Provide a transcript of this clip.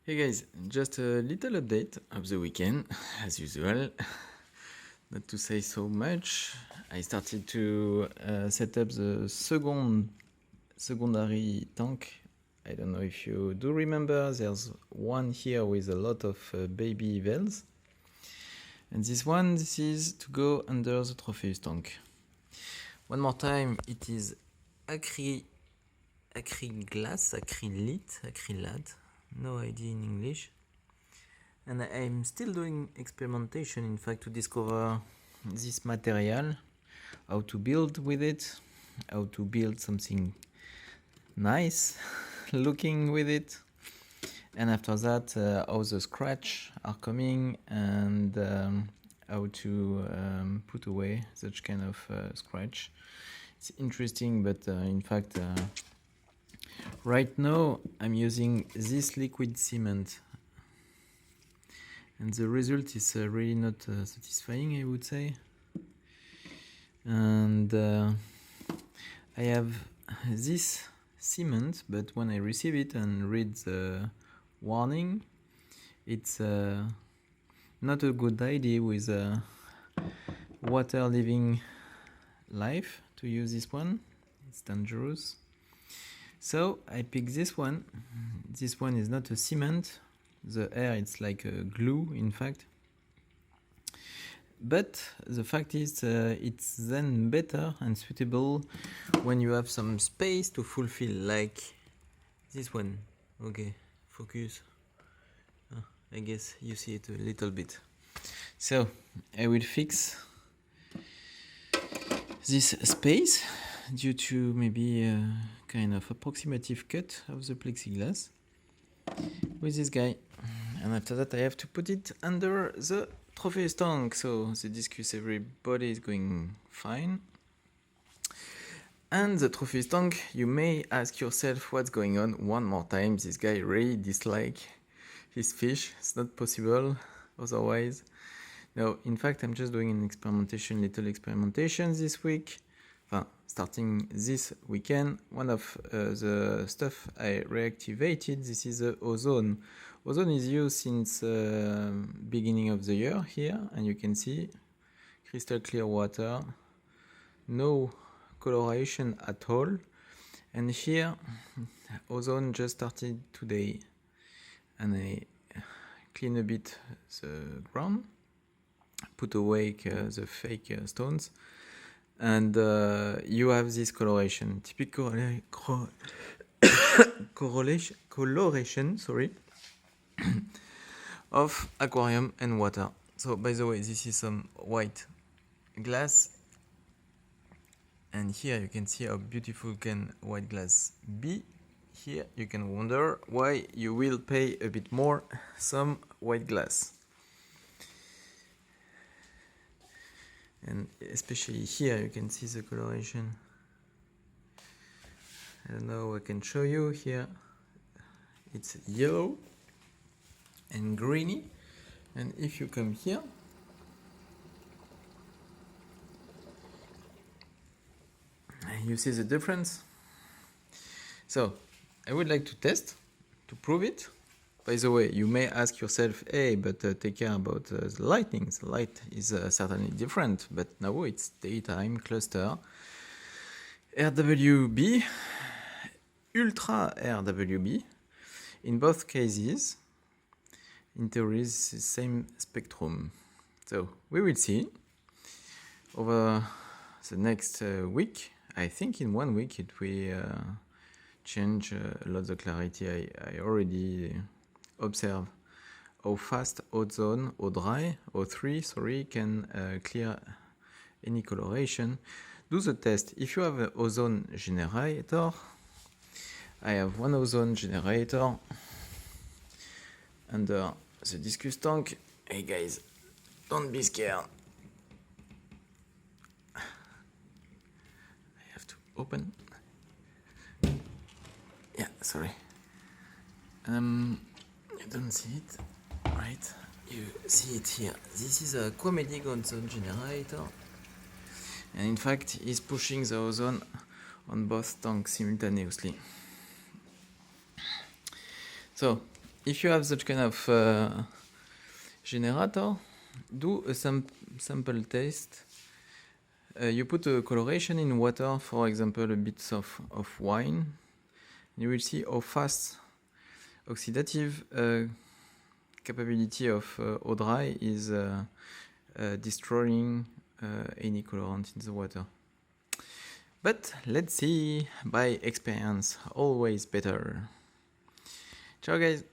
Hey guys, just a little update of the weekend, as usual. Not to say so much. I started to set up the secondary tank. I don't know if you do remember, there's one here with a lot of baby valves. And this is to go under the Tropheus tank. One more time, it is acrylate, no idea in English. And I'm still doing experimentation, in fact, to discover this material, how to build with it, how to build something nice looking with it. And after that, how the scratch are coming and how to put away such kind of scratch. It's interesting, but in fact, right now I'm using this liquid cement, and the result is really not satisfying, I would say. And I have this cement, but when I receive it and read the warning, it's not a good idea with water living life to use this one. It's dangerous. So I pick this one. This one is not a cement. The air, it's like a glue, in fact. But the fact is, it's then better and suitable when you have some space to fulfill, like this one. Okay, focus. I guess you see it a little bit. So I will fix this space due to maybe a kind of approximative cut of the plexiglass with this guy. And after that, I have to put it under the Tropheus tank. So the discus, everybody is going fine. And the Tropheus tank, you may ask yourself what's going on one more time. This guy really dislikes his fish. It's not possible otherwise. No, in fact, I'm just doing an little experimentation this week. Starting this weekend, one of the stuff I reactivated, this is the ozone. Ozone is used since beginning of the year here, and you can see crystal clear water, no coloration at all. And here, ozone just started today, and I clean a bit the ground, put away the fake stones, and you have this coloration, typical coloration, sorry, of aquarium and water. So by the way, this is some white glass, and here you can see how beautiful can white glass be. Here you can wonder why you will pay a bit more some white glass. And especially here you can see the coloration. I don't know, I can show you here. It's yellow and greeny, and if you come here, you see the difference. So I would like to test to prove it. By the way, you may ask yourself, hey, but take care about the lighting. The light is certainly different, but now it's daytime cluster RWB, ultra RWB. In both cases, in theory, it's the same spectrum. So we will see over the next week. I think in 1 week it will change a lot of the clarity. I already observe how fast ozone or dry O3 can clear any coloration. Do the test. If you have an ozone generator, I have one ozone generator under the discus tank. Hey guys, don't be scared. I have to open. Yeah, sorry. You don't see it, right? You see it here. This is a Aquamedic ozone generator, and in fact, it's pushing the ozone on both tanks simultaneously. So if you have such kind of generator, do a sample test. You put a coloration in water, for example, a bit of wine. You will see how fast oxidative capability of eau dry is destroying any colorant in the water. But let's see, by experience, always better. Ciao guys!